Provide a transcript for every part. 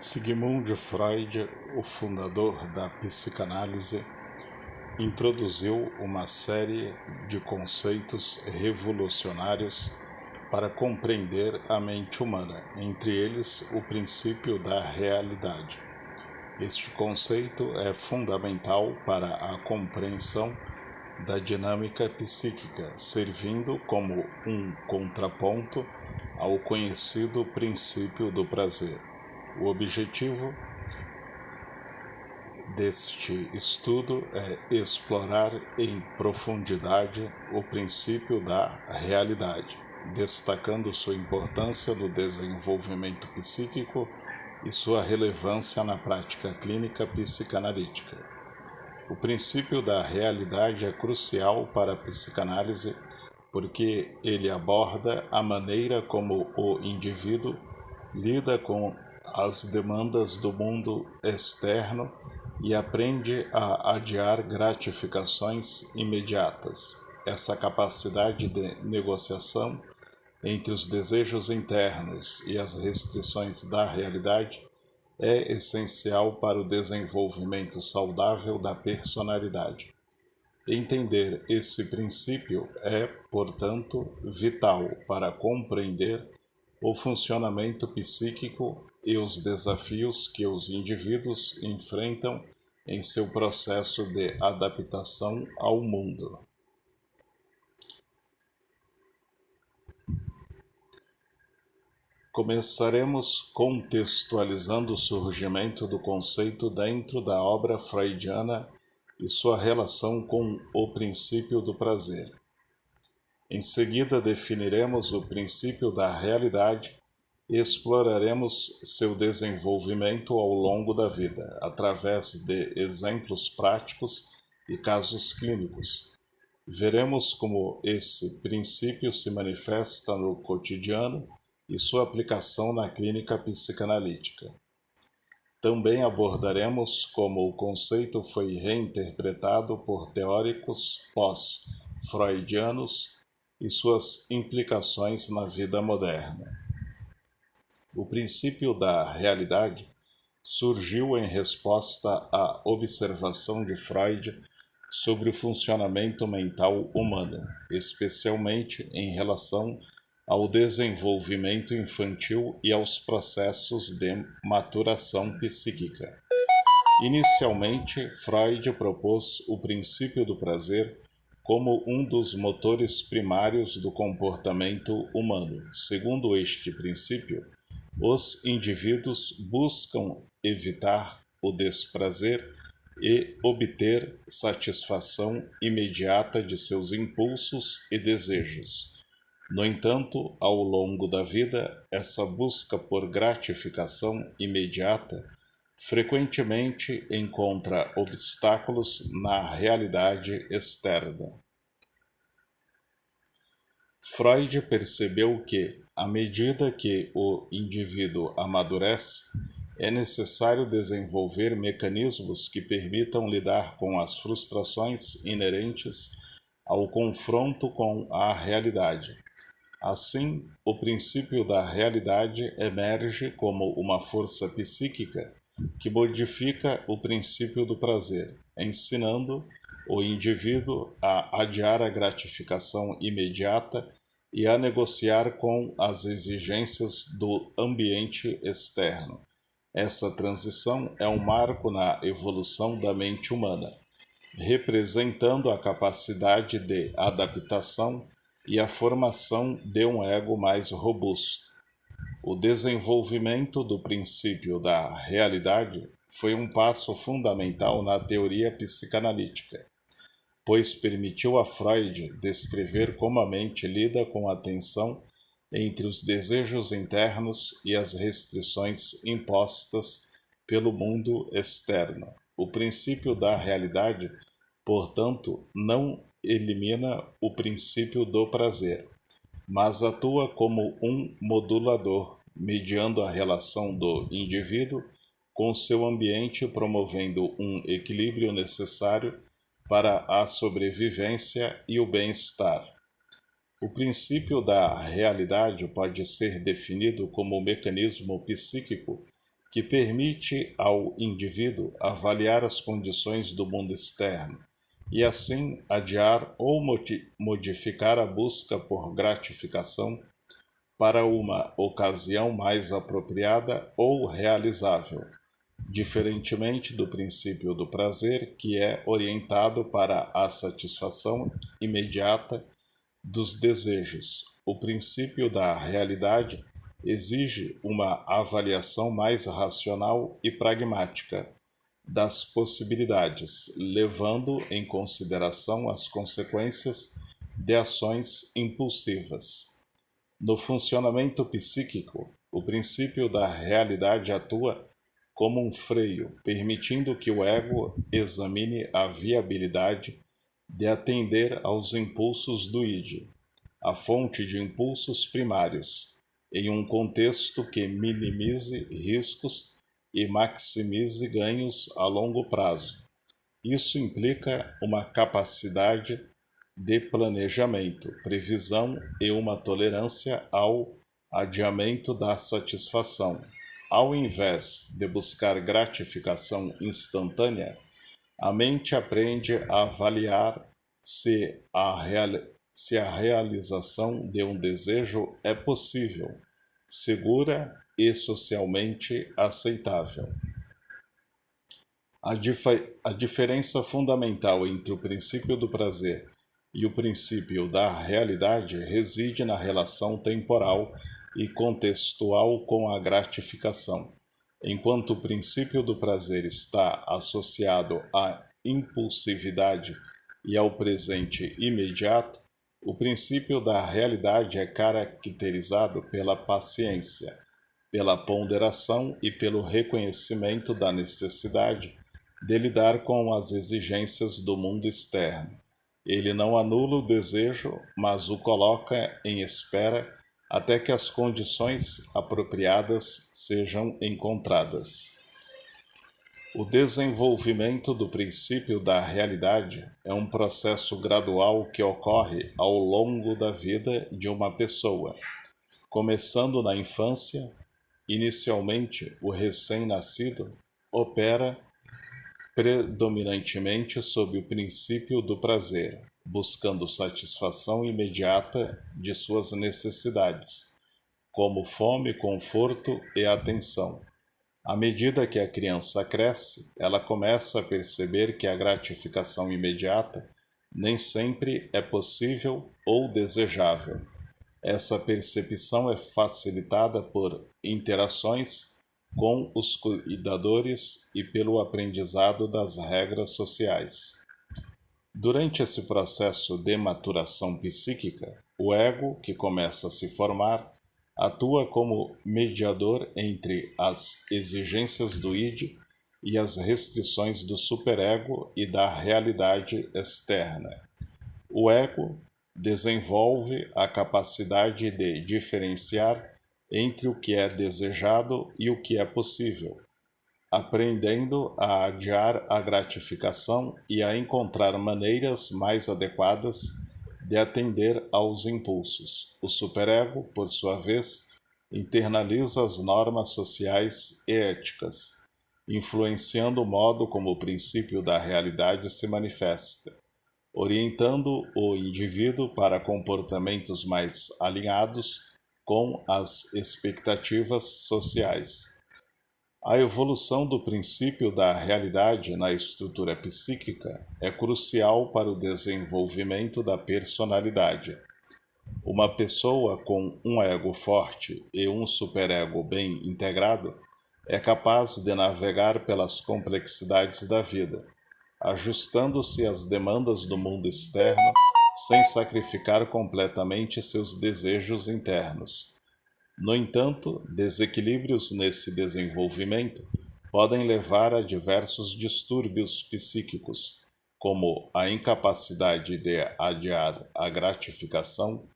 Sigmund Freud, o fundador da psicanálise, introduziu uma série de conceitos revolucionários para compreender a mente humana, entre eles o princípio da realidade. Este conceito é fundamental para a compreensão da dinâmica psíquica, servindo como um contraponto ao conhecido princípio do prazer. O objetivo deste estudo é explorar em profundidade o princípio da realidade, destacando sua importância no desenvolvimento psíquico e sua relevância na prática clínica psicanalítica. O princípio da realidade é crucial para a psicanálise porque ele aborda a maneira como o indivíduo lida com as demandas do mundo externo e aprende a adiar gratificações imediatas. Essa capacidade de negociação entre os desejos internos e as restrições da realidade é essencial para o desenvolvimento saudável da personalidade. Entender esse princípio é, portanto, vital para compreender o funcionamento psíquico e os desafios que os indivíduos enfrentam em seu processo de adaptação ao mundo. Começaremos contextualizando o surgimento do conceito dentro da obra freudiana e sua relação com o princípio do prazer. Em seguida, definiremos o princípio da realidade e exploraremos seu desenvolvimento ao longo da vida, através de exemplos práticos e casos clínicos. Veremos como esse princípio se manifesta no cotidiano e sua aplicação na clínica psicanalítica. Também abordaremos como o conceito foi reinterpretado por teóricos pós-freudianos e suas implicações na vida moderna. O princípio da realidade surgiu em resposta à observação de Freud sobre o funcionamento mental humano, especialmente em relação ao desenvolvimento infantil e aos processos de maturação psíquica. Inicialmente, Freud propôs o princípio do prazer como um dos motores primários do comportamento humano. Segundo este princípio, os indivíduos buscam evitar o desprazer e obter satisfação imediata de seus impulsos e desejos. No entanto, ao longo da vida, essa busca por gratificação imediata frequentemente encontra obstáculos na realidade externa. Freud percebeu que, à medida que o indivíduo amadurece, é necessário desenvolver mecanismos que permitam lidar com as frustrações inerentes ao confronto com a realidade. Assim, o princípio da realidade emerge como uma força psíquica que modifica o princípio do prazer, ensinando o indivíduo a adiar a gratificação imediata e a negociar com as exigências do ambiente externo. Essa transição é um marco na evolução da mente humana, representando a capacidade de adaptação e a formação de um ego mais robusto. O desenvolvimento do princípio da realidade foi um passo fundamental na teoria psicanalítica, pois permitiu a Freud descrever como a mente lida com a tensão entre os desejos internos e as restrições impostas pelo mundo externo. O princípio da realidade, portanto, não elimina o princípio do prazer, mas atua como um modulador, mediando a relação do indivíduo com seu ambiente, promovendo um equilíbrio necessário para a sobrevivência e o bem-estar. O princípio da realidade pode ser definido como um mecanismo psíquico que permite ao indivíduo avaliar as condições do mundo externo e, assim, adiar ou modificar a busca por gratificação para uma ocasião mais apropriada ou realizável, diferentemente do princípio do prazer, que é orientado para a satisfação imediata dos desejos. O princípio da realidade exige uma avaliação mais racional e pragmática das possibilidades, levando em consideração as consequências de ações impulsivas. No funcionamento psíquico, o princípio da realidade atua como um freio, permitindo que o ego examine a viabilidade de atender aos impulsos do id, a fonte de impulsos primários, em um contexto que minimize riscos e maximize ganhos a longo prazo. Isso implica uma capacidade de planejamento, previsão e uma tolerância ao adiamento da satisfação. Ao invés de buscar gratificação instantânea, a mente aprende a avaliar se a realização de um desejo é possível, segura e socialmente aceitável. A diferença fundamental entre o princípio do prazer e o princípio da realidade reside na relação temporal e contextual com a gratificação. Enquanto o princípio do prazer está associado à impulsividade e ao presente imediato, o princípio da realidade é caracterizado pela paciência, pela ponderação e pelo reconhecimento da necessidade de lidar com as exigências do mundo externo. Ele não anula o desejo, mas o coloca em espera até que as condições apropriadas sejam encontradas. O desenvolvimento do princípio da realidade é um processo gradual que ocorre ao longo da vida de uma pessoa, começando na infância. Inicialmente, o recém-nascido opera predominantemente sob o princípio do prazer, buscando satisfação imediata de suas necessidades, como fome, conforto e atenção. À medida que a criança cresce, ela começa a perceber que a gratificação imediata nem sempre é possível ou desejável. Essa percepção é facilitada por interações com os cuidadores e pelo aprendizado das regras sociais. Durante esse processo de maturação psíquica, o ego, que começa a se formar, atua como mediador entre as exigências do id e as restrições do superego e da realidade externa. O ego desenvolve a capacidade de diferenciar entre o que é desejado e o que é possível, aprendendo a adiar a gratificação e a encontrar maneiras mais adequadas de atender aos impulsos. O superego, por sua vez, internaliza as normas sociais e éticas, influenciando o modo como o princípio da realidade se manifesta, orientando o indivíduo para comportamentos mais alinhados com as expectativas sociais. A evolução do princípio da realidade na estrutura psíquica é crucial para o desenvolvimento da personalidade. Uma pessoa com um ego forte e um superego bem integrado é capaz de navegar pelas complexidades da vida, ajustando-se às demandas do mundo externo sem sacrificar completamente seus desejos internos. No entanto, desequilíbrios nesse desenvolvimento podem levar a diversos distúrbios psíquicos, como a incapacidade de adiar a gratificação,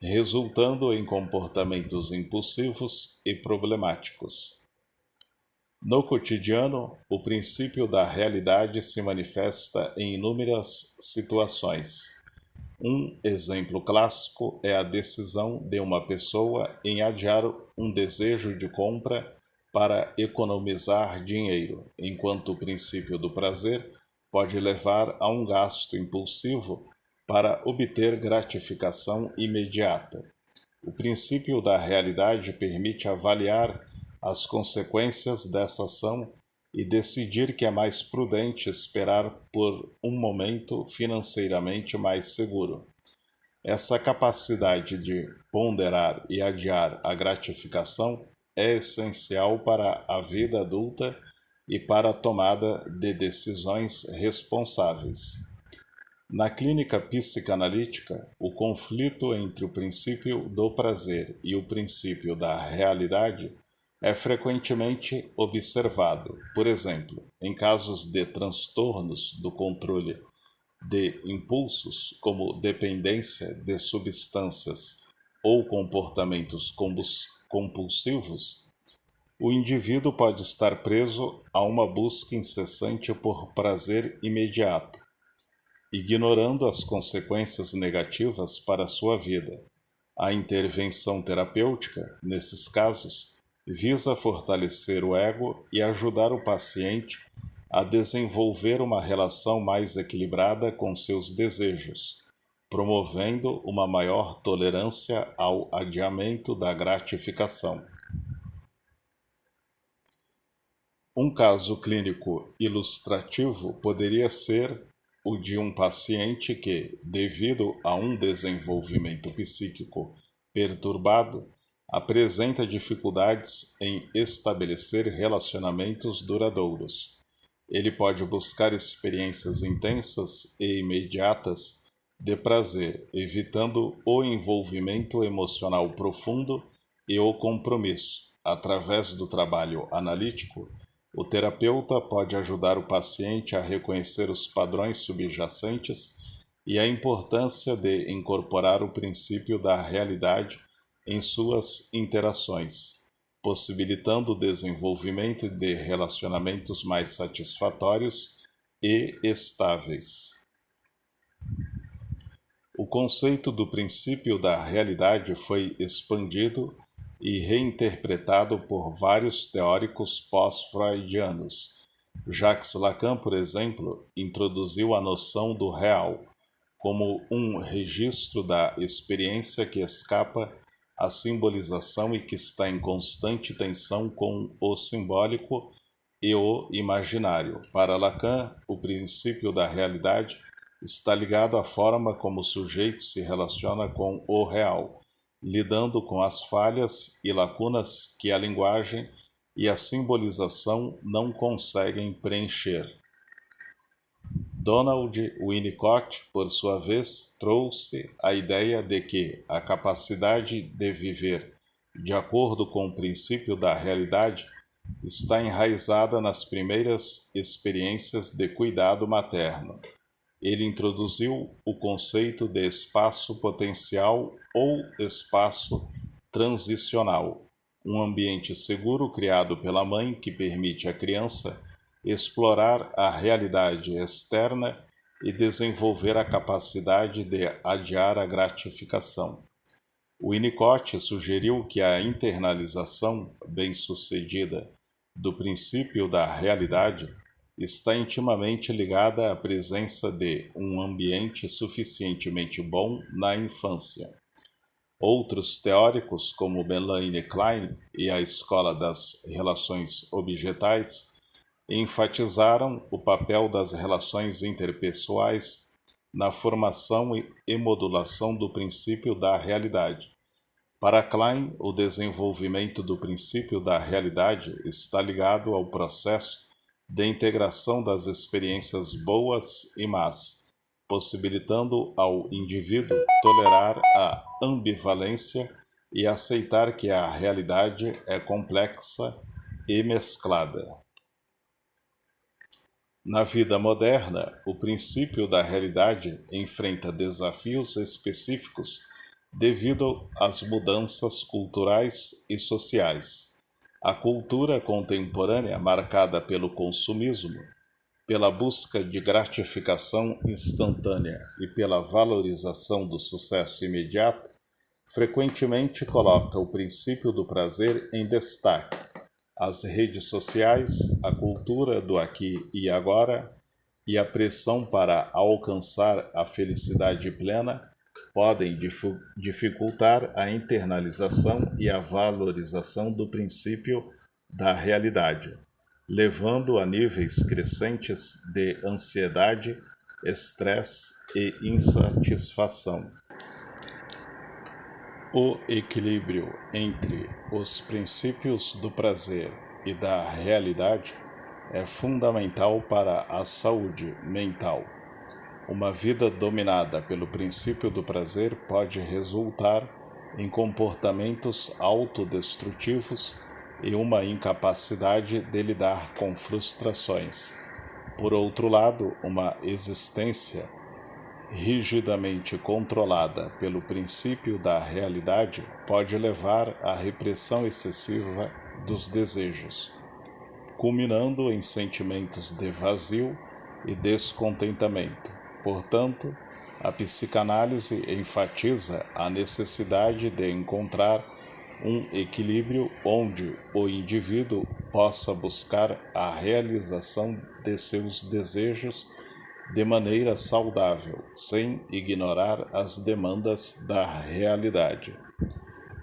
resultando em comportamentos impulsivos e problemáticos. No cotidiano, o princípio da realidade se manifesta em inúmeras situações. Um exemplo clássico é a decisão de uma pessoa em adiar um desejo de compra para economizar dinheiro, enquanto o princípio do prazer pode levar a um gasto impulsivo para obter gratificação imediata. O princípio da realidade permite avaliar as consequências dessa ação e decidir que é mais prudente esperar por um momento financeiramente mais seguro. Essa capacidade de ponderar e adiar a gratificação é essencial para a vida adulta e para a tomada de decisões responsáveis. Na clínica psicanalítica, o conflito entre o princípio do prazer e o princípio da realidade é frequentemente observado. Por exemplo, em casos de transtornos do controle de impulsos, como dependência de substâncias ou comportamentos compulsivos, o indivíduo pode estar preso a uma busca incessante por prazer imediato, ignorando as consequências negativas para a sua vida. A intervenção terapêutica, nesses casos, visa fortalecer o ego e ajudar o paciente a desenvolver uma relação mais equilibrada com seus desejos, promovendo uma maior tolerância ao adiamento da gratificação. Um caso clínico ilustrativo poderia ser o de um paciente que, devido a um desenvolvimento psíquico perturbado, apresenta dificuldades em estabelecer relacionamentos duradouros. Ele pode buscar experiências intensas e imediatas de prazer, evitando o envolvimento emocional profundo e o compromisso. Através do trabalho analítico, o terapeuta pode ajudar o paciente a reconhecer os padrões subjacentes e a importância de incorporar o princípio da realidade em suas interações, possibilitando o desenvolvimento de relacionamentos mais satisfatórios e estáveis. O conceito do princípio da realidade foi expandido e reinterpretado por vários teóricos pós-freudianos. Jacques Lacan, por exemplo, introduziu a noção do real como um registro da experiência que escapa à simbolização e que está em constante tensão com o simbólico e o imaginário. Para Lacan, o princípio da realidade está ligado à forma como o sujeito se relaciona com o real, lidando com as falhas e lacunas que a linguagem e a simbolização não conseguem preencher. Donald Winnicott, por sua vez, trouxe a ideia de que a capacidade de viver de acordo com o princípio da realidade está enraizada nas primeiras experiências de cuidado materno. Ele introduziu o conceito de espaço potencial ou espaço transicional, um ambiente seguro criado pela mãe que permite à criança explorar a realidade externa e desenvolver a capacidade de adiar a gratificação. Winnicott sugeriu que a internalização bem-sucedida do princípio da realidade está intimamente ligada à presença de um ambiente suficientemente bom na infância. Outros teóricos, como Melanie Klein e a Escola das Relações Objetais, enfatizaram o papel das relações interpessoais na formação e modulação do princípio da realidade. Para Klein, o desenvolvimento do princípio da realidade está ligado ao processo de integração das experiências boas e más, possibilitando ao indivíduo tolerar a ambivalência e aceitar que a realidade é complexa e mesclada. Na vida moderna, o princípio da realidade enfrenta desafios específicos devido às mudanças culturais e sociais. A cultura contemporânea, marcada pelo consumismo, pela busca de gratificação instantânea e pela valorização do sucesso imediato, frequentemente coloca o princípio do prazer em destaque, As redes sociais, a cultura do aqui e agora e a pressão para alcançar a felicidade plena podem dificultar a internalização e a valorização do princípio da realidade, levando a níveis crescentes de ansiedade, estresse e insatisfação. O equilíbrio entre os princípios do prazer e da realidade é fundamental para a saúde mental. Uma vida dominada pelo princípio do prazer pode resultar em comportamentos autodestrutivos e uma incapacidade de lidar com frustrações. Por outro lado, uma existência rigidamente controlada pelo princípio da realidade pode levar à repressão excessiva dos desejos, culminando em sentimentos de vazio e descontentamento. Portanto, a psicanálise enfatiza a necessidade de encontrar um equilíbrio onde o indivíduo possa buscar a realização de seus desejos de maneira saudável, sem ignorar as demandas da realidade.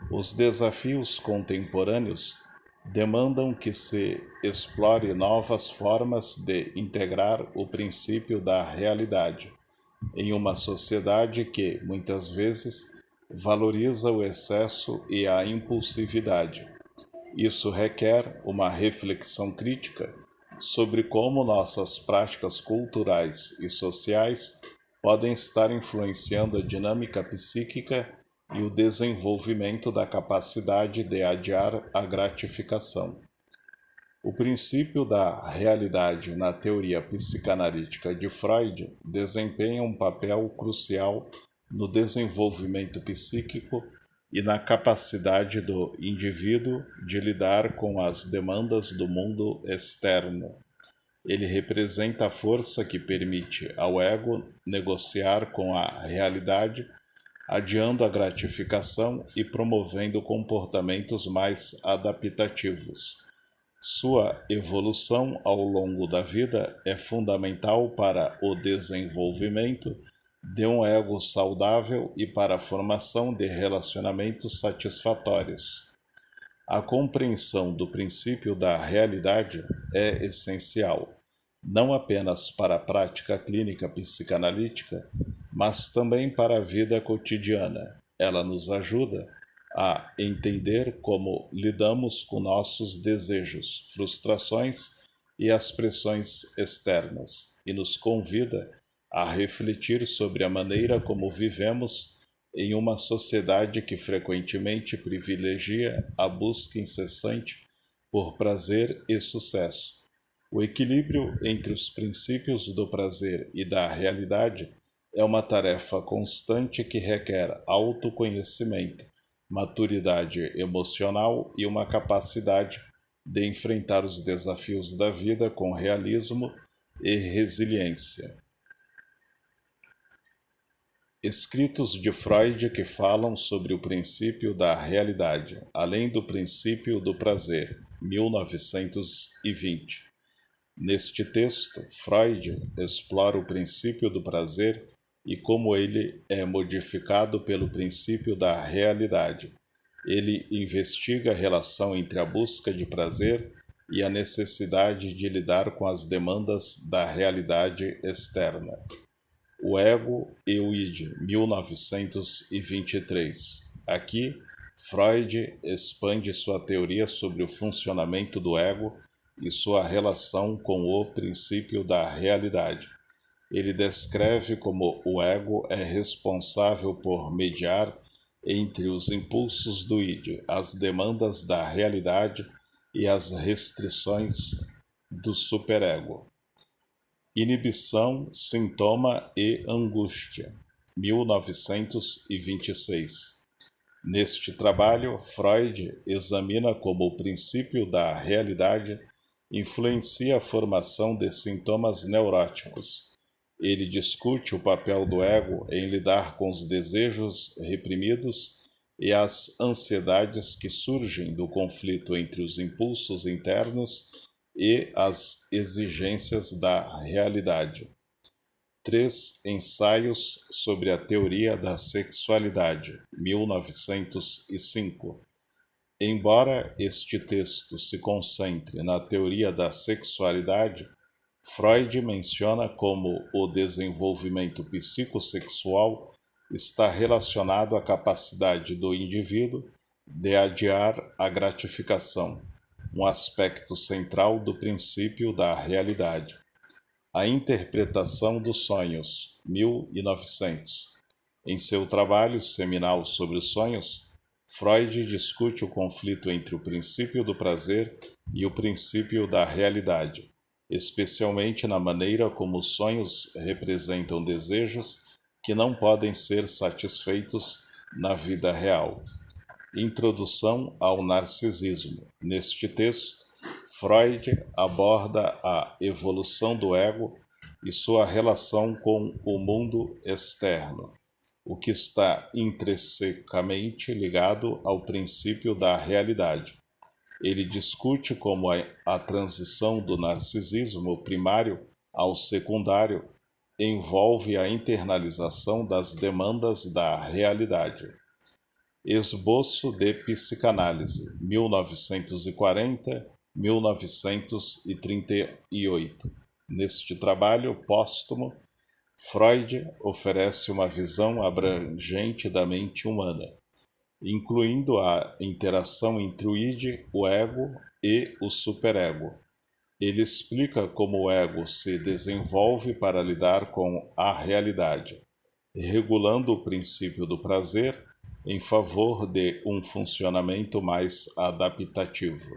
Os desafios contemporâneos demandam que se explore novas formas de integrar o princípio da realidade em uma sociedade que, muitas vezes, valoriza o excesso e a impulsividade. Isso requer uma reflexão crítica sobre como nossas práticas culturais e sociais podem estar influenciando a dinâmica psíquica e o desenvolvimento da capacidade de adiar a gratificação. O princípio da realidade na teoria psicanalítica de Freud desempenha um papel crucial no desenvolvimento psíquico e na capacidade do indivíduo de lidar com as demandas do mundo externo. Ele representa a força que permite ao ego negociar com a realidade, adiando a gratificação e promovendo comportamentos mais adaptativos. Sua evolução ao longo da vida é fundamental para o desenvolvimento de um ego saudável e para a formação de relacionamentos satisfatórios. A compreensão do princípio da realidade é essencial, não apenas para a prática clínica psicanalítica, mas também para a vida cotidiana. Ela nos ajuda a entender como lidamos com nossos desejos, frustrações e as pressões externas, e nos convida a refletir sobre a maneira como vivemos em uma sociedade que frequentemente privilegia a busca incessante por prazer e sucesso. O equilíbrio entre os princípios do prazer e da realidade é uma tarefa constante que requer autoconhecimento, maturidade emocional e uma capacidade de enfrentar os desafios da vida com realismo e resiliência. Escritos de Freud que falam sobre o princípio da realidade, além do princípio do prazer, 1920. Neste texto, Freud explora o princípio do prazer e como ele é modificado pelo princípio da realidade. Ele investiga a relação entre a busca de prazer e a necessidade de lidar com as demandas da realidade externa. O Ego e o Id, 1923. Aqui, Freud expande sua teoria sobre o funcionamento do ego e sua relação com o princípio da realidade. Ele descreve como o ego é responsável por mediar entre os impulsos do id, as demandas da realidade e as restrições do superego. Inibição, sintoma e angústia, 1926. Neste trabalho, Freud examina como o princípio da realidade influencia a formação de sintomas neuróticos. Ele discute o papel do ego em lidar com os desejos reprimidos e as ansiedades que surgem do conflito entre os impulsos internos e as exigências da realidade. 3 ensaios sobre a teoria da sexualidade, 1905. Embora este texto se concentre na teoria da sexualidade, Freud menciona como o desenvolvimento psicossexual está relacionado à capacidade do indivíduo de adiar a gratificação, um aspecto central do princípio da realidade. A interpretação dos sonhos, 1900. Em seu trabalho seminal sobre os sonhos, Freud discute o conflito entre o princípio do prazer e o princípio da realidade, especialmente na maneira como os sonhos representam desejos que não podem ser satisfeitos na vida real. Introdução ao narcisismo. Neste texto, Freud aborda a evolução do ego e sua relação com o mundo externo, o que está intrinsecamente ligado ao princípio da realidade. Ele discute como a transição do narcisismo primário ao secundário envolve a internalização das demandas da realidade. Esboço de Psicanálise, 1940-1938. Neste trabalho póstumo, Freud oferece uma visão abrangente da mente humana, incluindo a interação entre o id, o ego e o superego. Ele explica como o ego se desenvolve para lidar com a realidade, regulando o princípio do prazer em favor de um funcionamento mais adaptativo.